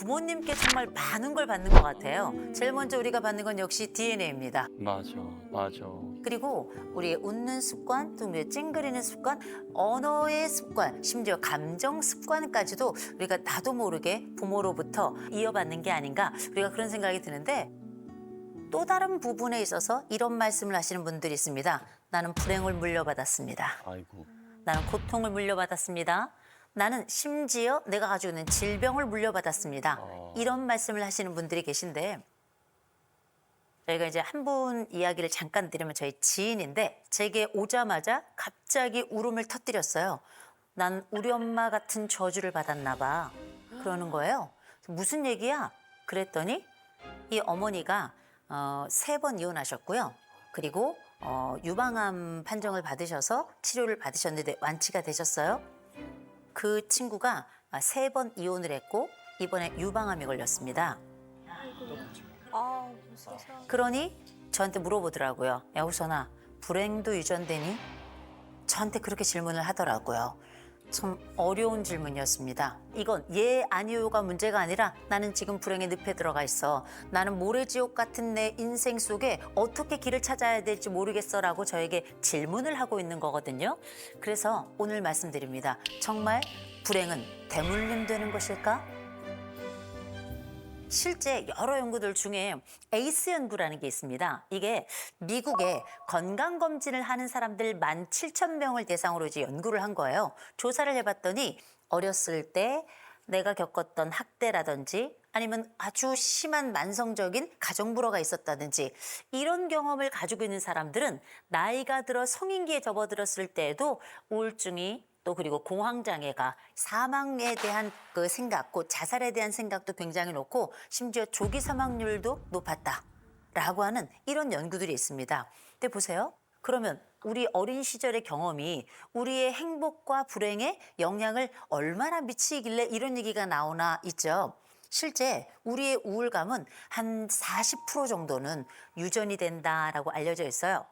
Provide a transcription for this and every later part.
부모님께 정말 많은 걸 받는 것 같아요. 제일 먼저 우리가 받는 건 역시 DNA입니다. 맞아, 맞아. 그리고 우리의 웃는 습관, 또 우리의 찡그리는 습관, 언어의 습관, 심지어 감정 습관까지도 우리가 나도 모르게 부모로부터 이어받는 게 아닌가, 우리가 그런 생각이 드는데, 또 다른 부분에 있어서 이런 말씀을 하시는 분들이 있습니다. 나는 불행을 물려받았습니다. 아이고. 나는 고통을 물려받았습니다. 나는 심지어 내가 가지고 있는 질병을 물려받았습니다. 이런 말씀을 하시는 분들이 계신데, 저희가 이제 한 분 이야기를 잠깐 드리면 저희 지인인데, 제게 오자마자 갑자기 울음을 터뜨렸어요. 난 우리 엄마 같은 저주를 받았나 봐. 그러는 거예요. 무슨 얘기야? 그랬더니 이 어머니가 3번 이혼하셨고요. 그리고 유방암 판정을 받으셔서 치료를 받으셨는데 완치가 되셨어요. 그 친구가 3번 이혼을 했고 이번에 유방암이 걸렸습니다. 아, 세상에. 그러니 저한테 물어보더라고요. 야, 우선아, 불행도 유전되니? 저한테 그렇게 질문을 하더라고요. 참 어려운 질문이었습니다. 이건 예, 아니요가 문제가 아니라 나는 지금 불행의 늪에 들어가 있어. 나는 모래지옥 같은 내 인생 속에 어떻게 길을 찾아야 될지 모르겠어라고 저에게 질문을 하고 있는 거거든요. 그래서 오늘 말씀드립니다. 정말 불행은 대물림 되는 것일까? 실제 여러 연구들 중에 에이스 연구라는 게 있습니다. 이게 미국에 건강검진을 하는 사람들 17,000명을 대상으로 이제 연구를 한 거예요. 조사를 해봤더니 어렸을 때 내가 겪었던 학대라든지 아니면 아주 심한 만성적인 가정불화가 있었다든지 이런 경험을 가지고 있는 사람들은 나이가 들어 성인기에 접어들었을 때에도 우울증이 또 그리고 공황장애가 사망에 대한 그 생각, 그 자살에 대한 생각도 굉장히 높고 심지어 조기 사망률도 높았다라고 하는 이런 연구들이 있습니다. 근데 보세요. 그러면 우리 어린 시절의 경험이 우리의 행복과 불행에 영향을 얼마나 미치길래 이런 얘기가 나오나 있죠. 실제 우리의 우울감은 한 40% 정도는 유전이 된다라고 알려져 있어요.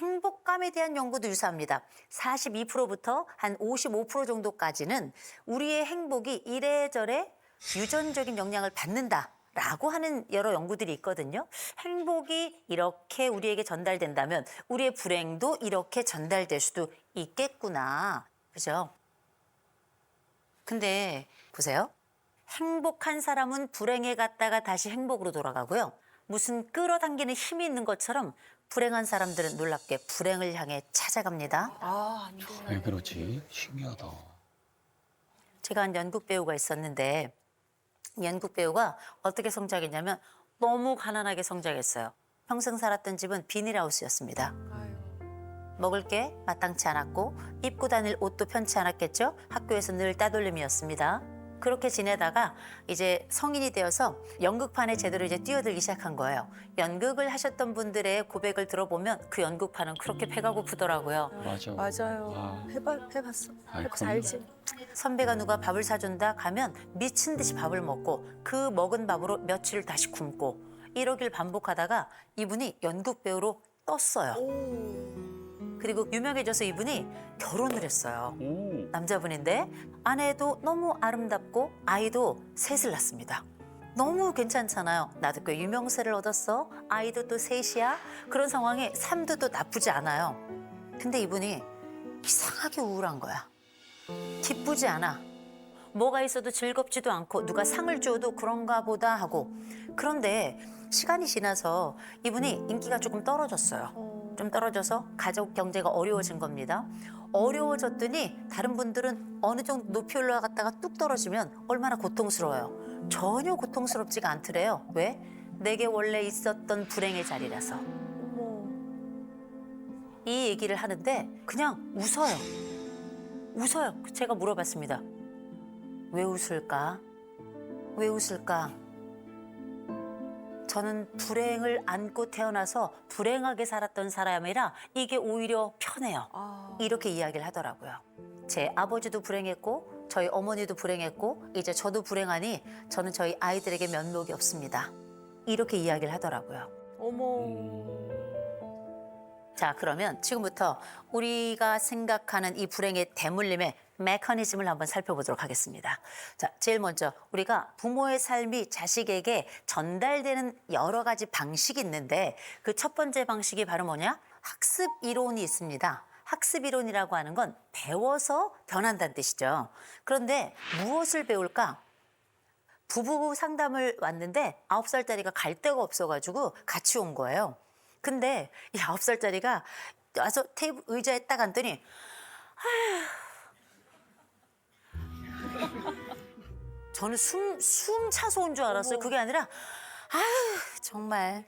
행복감에 대한 연구도 유사합니다. 42%부터 한 55% 정도까지는 우리의 행복이 이래저래 유전적인 영향을 받는다라고 하는 여러 연구들이 있거든요. 행복이 이렇게 우리에게 전달된다면 우리의 불행도 이렇게 전달될 수도 있겠구나. 그죠? 근데 보세요. 행복한 사람은 불행에 갔다가 다시 행복으로 돌아가고요. 무슨 끌어당기는 힘이 있는 것처럼 불행한 사람들은 놀랍게 불행을 향해 찾아갑니다. 아, 안 돼. 왜 그러지? 신기하다. 제가 한 연극 배우가 있었는데 연극 배우가 어떻게 성장했냐면 너무 가난하게 성장했어요. 평생 살았던 집은 비닐하우스였습니다. 아유. 먹을 게 마땅치 않았고 입고 다닐 옷도 편치 않았겠죠. 학교에서 늘 따돌림이었습니다. 그렇게 지내다가 이제 성인이 되어서 연극판에 제대로 이제 뛰어들기 시작한 거예요. 연극을 하셨던 분들의 고백을 들어보면 그 연극판은 그렇게 배가 고프더라고요. 맞아. 맞아요. 아. 해봤어. 아이, 해봐서 그럼요. 알지. 선배가 누가 밥을 사준다 가면 미친 듯이 밥을 먹고 그 먹은 밥으로 며칠을 다시 굶고 이러길 반복하다가 이분이 연극 배우로 떴어요. 그리고 유명해져서 이분이 결혼을 했어요. 오. 남자분인데 아내도 너무 아름답고 아이도 셋을 낳습니다. 너무 괜찮잖아요. 나도 꽤 유명세를 얻었어. 아이도 또 셋이야. 그런 상황에 삶도 또 나쁘지 않아요. 근데 이분이 이상하게 우울한 거야. 기쁘지 않아. 뭐가 있어도 즐겁지도 않고 누가 상을 줘도 그런가 보다 하고. 그런데 시간이 지나서 이분이 인기가 조금 떨어졌어요. 좀 떨어져서 가족 경제가 어려워진 겁니다. 어려워졌더니 다른 분들은 어느 정도 높이 올라갔다가 뚝 떨어지면 얼마나 고통스러워요. 전혀 고통스럽지가 않더래요. 왜? 내게 원래 있었던 불행의 자리라서. 어머. 이 얘기를 하는데 그냥 웃어요. 웃어요. 제가 물어봤습니다. 왜 웃을까? 왜 웃을까? 저는 불행을 안고 태어나서 불행하게 살았던 사람이라 이게 오히려 편해요. 아. 이렇게 이야기를 하더라고요. 제 아버지도 불행했고 저희 어머니도 불행했고 이제 저도 불행하니 저는 저희 아이들에게 면목이 없습니다. 이렇게 이야기를 하더라고요. 어머. 자, 그러면 지금부터 우리가 생각하는 이 불행의 대물림에 메커니즘을 한번 살펴보도록 하겠습니다. 자, 제일 먼저 우리가 부모의 삶이 자식에게 전달되는 여러 가지 방식이 있는데 그 첫 번째 방식이 바로 뭐냐? 학습 이론이 있습니다. 학습 이론이라고 하는 건 배워서 변한다는 뜻이죠. 그런데 무엇을 배울까? 부부 상담을 왔는데 9살짜리가 갈 데가 없어가지고 같이 온 거예요. 근데 이 9살짜리가 와서 테이블 의자에 딱 앉더니 저는 숨 차서 온 줄 알았어요. 그게 아니라 아유 정말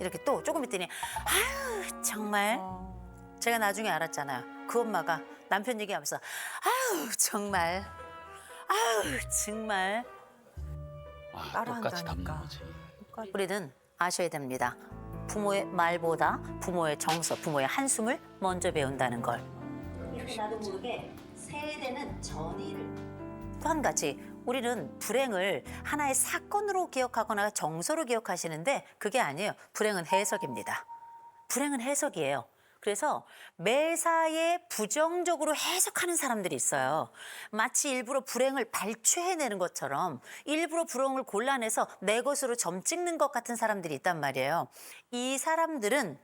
이렇게 또 조금 있더니 아유 정말 제가 나중에 알았잖아요. 그 엄마가 남편 얘기하면서 아유 정말 아유 정말 아, 똑같이 담는 따라한다니까. 거지. 우리는 아셔야 됩니다. 부모의 말보다 부모의 정서, 부모의 한숨을 먼저 배운다는 걸. 이렇게 나도 모르게 세대는 전의를. 또 한 가지, 우리는 불행을 하나의 사건으로 기억하거나 정서로 기억하시는데 그게 아니에요. 불행은 해석입니다. 불행은 해석이에요. 그래서 매사에 부정적으로 해석하는 사람들이 있어요. 마치 일부러 불행을 발췌해내는 것처럼 일부러 불행을 골라내서 내 것으로 점 찍는 것 같은 사람들이 있단 말이에요. 이 사람들은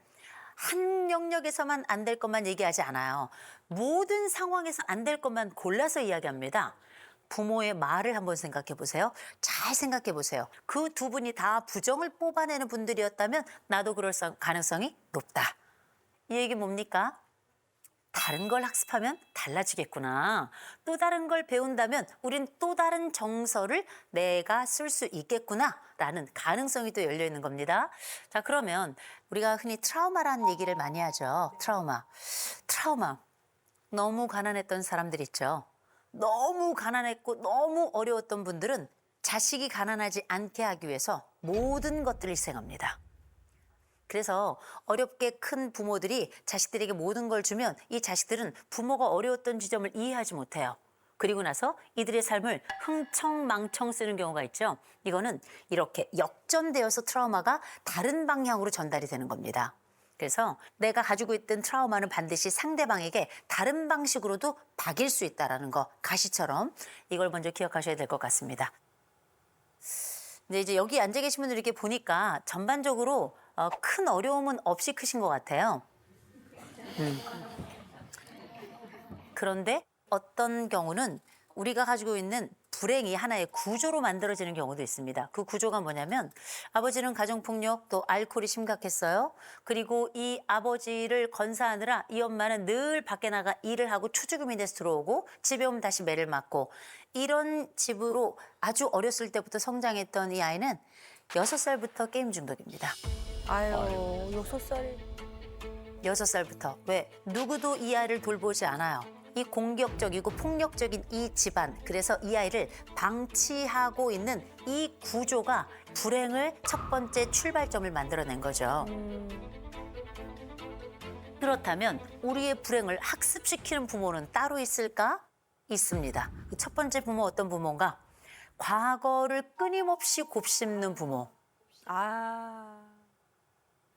한 영역에서만 안 될 것만 얘기하지 않아요. 모든 상황에서 안 될 것만 골라서 이야기합니다. 부모의 말을 한번 생각해 보세요. 잘 생각해 보세요. 그 두 분이 다 부정을 뽑아내는 분들이었다면 나도 그럴 가능성이 높다. 이 얘기 뭡니까? 다른 걸 학습하면 달라지겠구나. 또 다른 걸 배운다면 우린 또 다른 정서를 내가 쓸 수 있겠구나라는 가능성이 또 열려 있는 겁니다. 자, 그러면 우리가 흔히 트라우마라는 얘기를 많이 하죠. 트라우마. 너무 가난했던 사람들 있죠. 너무 가난했고 너무 어려웠던 분들은 자식이 가난하지 않게 하기 위해서 모든 것들을 희생합니다. 그래서 어렵게 큰 부모들이 자식들에게 모든 걸 주면 이 자식들은 부모가 어려웠던 지점을 이해하지 못해요. 그리고 나서 이들의 삶을 흥청망청 쓰는 경우가 있죠. 이거는 이렇게 역전되어서 트라우마가 다른 방향으로 전달이 되는 겁니다. 그래서 내가 가지고 있던 트라우마는 반드시 상대방에게 다른 방식으로도 박일 수 있다는 거, 가시처럼 이걸 먼저 기억하셔야 될 것 같습니다. 근데 이제 여기 앉아 계신 분들 이렇게 보니까 전반적으로 큰 어려움은 없이 크신 것 같아요. 그런데 어떤 경우는 우리가 가지고 있는 불행이 하나의 구조로 만들어지는 경우도 있습니다. 그 구조가 뭐냐면 아버지는 가정폭력 또 알코올이 심각했어요. 그리고 이 아버지를 건사하느라 이 엄마는 늘 밖에 나가 일을 하고 초주금이 돼서 들어오고 집에 오면 다시 매를 맞고 이런 집으로 아주 어렸을 때부터 성장했던 이 아이는 6살부터 게임 중독입니다. 아유, 6살. 6살부터. 왜? 누구도 이 아이를 돌보지 않아요. 이 공격적이고 폭력적인 이 집안, 그래서 이 아이를 방치하고 있는 이 구조가 불행을 첫 번째 출발점을 만들어낸 거죠. 그렇다면 우리의 불행을 학습시키는 부모는 따로 있을까? 있습니다. 첫 번째 부모 어떤 부모인가? 과거를 끊임없이 곱씹는 부모. 아.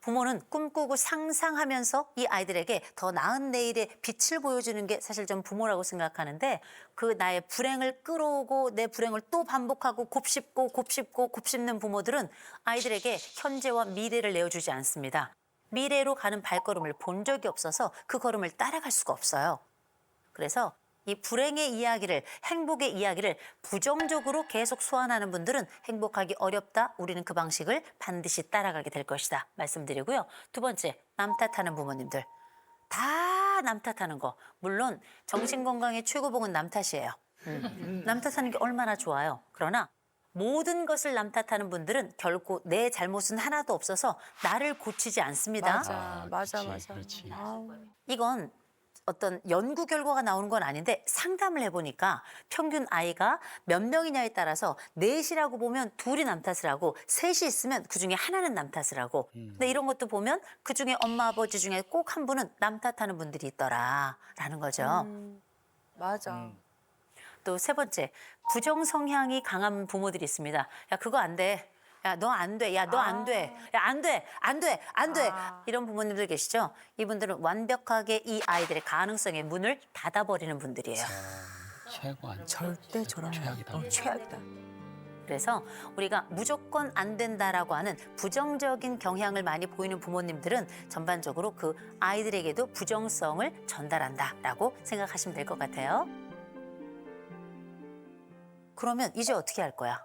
부모는 꿈꾸고 상상하면서 이 아이들에게 더 나은 내일의 빛을 보여주는 게 사실 좀 부모라고 생각하는데 그 나의 불행을 끌어오고 내 불행을 또 반복하고 곱씹는 부모들은 아이들에게 현재와 미래를 내어주지 않습니다. 미래로 가는 발걸음을 본 적이 없어서 그 걸음을 따라갈 수가 없어요. 그래서 이 불행의 이야기를, 행복의 이야기를 부정적으로 계속 소환하는 분들은 행복하기 어렵다. 우리는 그 방식을 반드시 따라가게 될 것이다. 말씀드리고요. 두 번째, 남 탓하는 부모님들. 다 남 탓하는 거. 물론 정신건강의 최고봉은 남 탓이에요. 남 탓하는 게 얼마나 좋아요. 그러나 모든 것을 남 탓하는 분들은 결코 내 잘못은 하나도 없어서 나를 고치지 않습니다. 맞아. 그렇지. 아우. 이건 어떤 연구 결과가 나오는 건 아닌데 상담을 해보니까 평균 아이가 몇 명이냐에 따라서 넷이라고 보면 둘이 남 탓을 하고 셋이 있으면 그중에 하나는 남 탓을 하고 근데 이런 것도 보면 그중에 엄마 아버지 중에 꼭 한 분은 남 탓하는 분들이 있더라라는 거죠. 맞아. 또 세 번째, 부정 성향이 강한 부모들이 있습니다. 야 그거 안 돼. 야, 너 안 돼. 야, 너 안 돼. 야, 안 돼. 안 돼. 안 돼. 이런 부모님들 계시죠? 이분들은 완벽하게 이 아이들의 가능성의 문을 닫아버리는 분들이에요. 최고 아니야. 절대 저런 최악이다. 최악이다. 그래서 우리가 무조건 안 된다라고 하는 부정적인 경향을 많이 보이는 부모님들은 전반적으로 그 아이들에게도 부정성을 전달한다라고 생각하시면 될 것 같아요. 그러면 이제 어떻게 할 거야?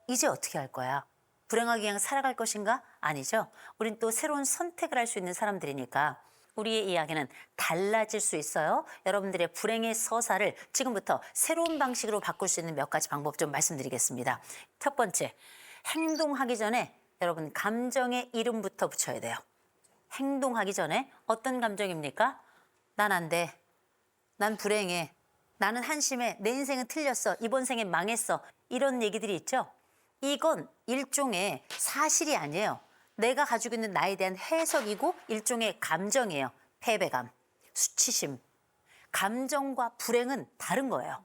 이제 어떻게 할 거야? 불행하게 그냥 살아갈 것인가? 아니죠. 우린 또 새로운 선택을 할 수 있는 사람들이니까 우리의 이야기는 달라질 수 있어요. 여러분들의 불행의 서사를 지금부터 새로운 방식으로 바꿀 수 있는 몇 가지 방법 좀 말씀드리겠습니다. 첫 번째, 행동하기 전에 여러분 감정의 이름부터 붙여야 돼요. 행동하기 전에 어떤 감정입니까? 난 안 돼. 난 불행해. 나는 한심해. 내 인생은 틀렸어. 이번 생에 망했어. 이런 얘기들이 있죠. 이건 일종의 사실이 아니에요. 내가 가지고 있는 나에 대한 해석이고 일종의 감정이에요. 패배감, 수치심. 감정과 불행은 다른 거예요.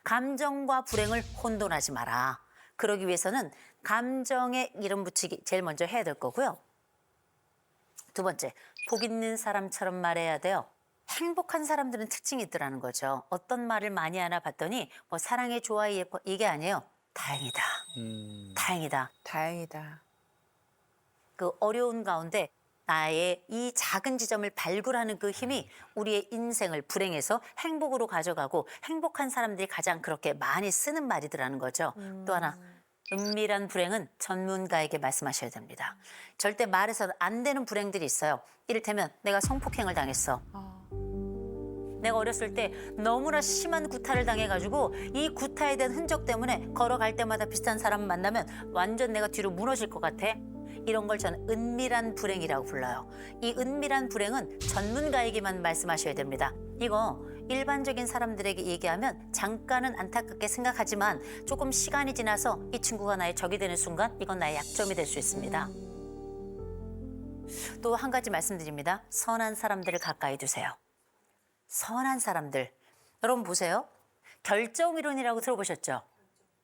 감정과 불행을 혼돈하지 마라. 그러기 위해서는 감정에 이름 붙이기 제일 먼저 해야 될 거고요. 두 번째, 복 있는 사람처럼 말해야 돼요. 행복한 사람들은 특징이 있더라는 거죠. 어떤 말을 많이 하나 봤더니 뭐 사랑해, 좋아해, 예뻐 이게 아니에요. 다행이다. 다행이다. 다행이다. 그 어려운 가운데 나의 이 작은 지점을 발굴하는 그 힘이 우리의 인생을 불행에서 행복으로 가져가고 행복한 사람들이 가장 그렇게 많이 쓰는 말이더라는 거죠. 또 하나, 은밀한 불행은 전문가에게 말씀하셔야 됩니다. 절대 말해서는 안 되는 불행들이 있어요. 이를테면 내가 성폭행을 당했어. 내가 어렸을 때 너무나 심한 구타를 당해가지고 이 구타에 대한 흔적 때문에 걸어갈 때마다 비슷한 사람 만나면 완전 내가 뒤로 무너질 것 같아. 이런 걸 저는 은밀한 불행이라고 불러요. 이 은밀한 불행은 전문가에게만 말씀하셔야 됩니다. 이거 일반적인 사람들에게 얘기하면 잠깐은 안타깝게 생각하지만 조금 시간이 지나서 이 친구가 나의 적이 되는 순간 이건 나의 약점이 될 수 있습니다. 또 한 가지 말씀드립니다. 선한 사람들을 가까이 두세요. 선한 사람들. 여러분 보세요. 결정이론이라고 들어보셨죠?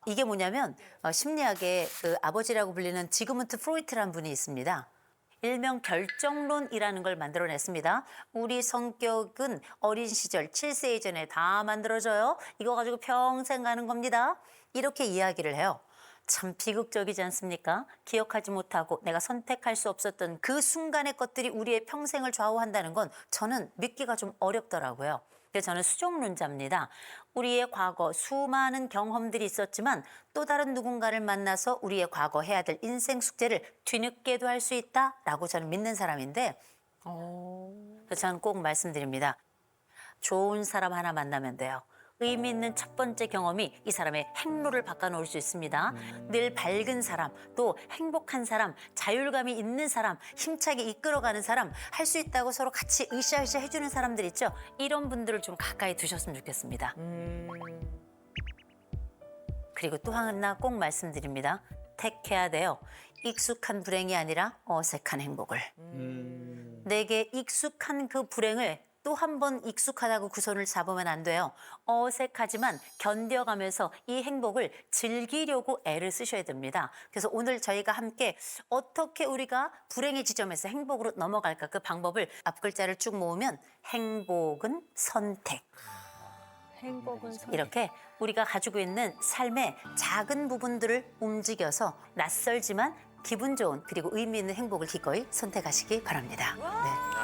이게 뭐냐면 심리학의 그 아버지라고 불리는 지그문트 프로이트라는 분이 있습니다. 일명 결정론이라는 걸 만들어냈습니다. 우리 성격은 어린 시절 7세 이전에 다 만들어져요. 이거 가지고 평생 가는 겁니다. 이렇게 이야기를 해요. 참 비극적이지 않습니까? 기억하지 못하고 내가 선택할 수 없었던 그 순간의 것들이 우리의 평생을 좌우한다는 건 저는 믿기가 좀 어렵더라고요. 그래서 저는 수정론자입니다. 우리의 과거 수많은 경험들이 있었지만 또 다른 누군가를 만나서 우리의 과거 해야 될 인생 숙제를 뒤늦게도 할 수 있다라고 저는 믿는 사람인데 그래서 저는 꼭 말씀드립니다. 좋은 사람 하나 만나면 돼요. 의미 있는 첫 번째 경험이 이 사람의 행로를 바꿔놓을 수 있습니다. 늘 밝은 사람, 또 행복한 사람, 자율감이 있는 사람, 힘차게 이끌어가는 사람, 할 수 있다고 서로 같이 으쌰으쌰 해주는 사람들 있죠. 이런 분들을 좀 가까이 두셨으면 좋겠습니다. 그리고 또 하나 꼭 말씀드립니다. 택해야 돼요. 익숙한 불행이 아니라 어색한 행복을. 내게 익숙한 그 불행을 또 한 번 익숙하다고 그 손을 잡으면 안 돼요. 어색하지만 견뎌가면서 이 행복을 즐기려고 애를 쓰셔야 됩니다. 그래서 오늘 저희가 함께 어떻게 우리가 불행의 지점에서 행복으로 넘어갈까 그 방법을 앞 글자를 쭉 모으면 행복은 선택. 행복은 선. 이렇게 우리가 가지고 있는 삶의 작은 부분들을 움직여서 낯설지만 기분 좋은 그리고 의미 있는 행복을 기꺼이 선택하시기 바랍니다. 네.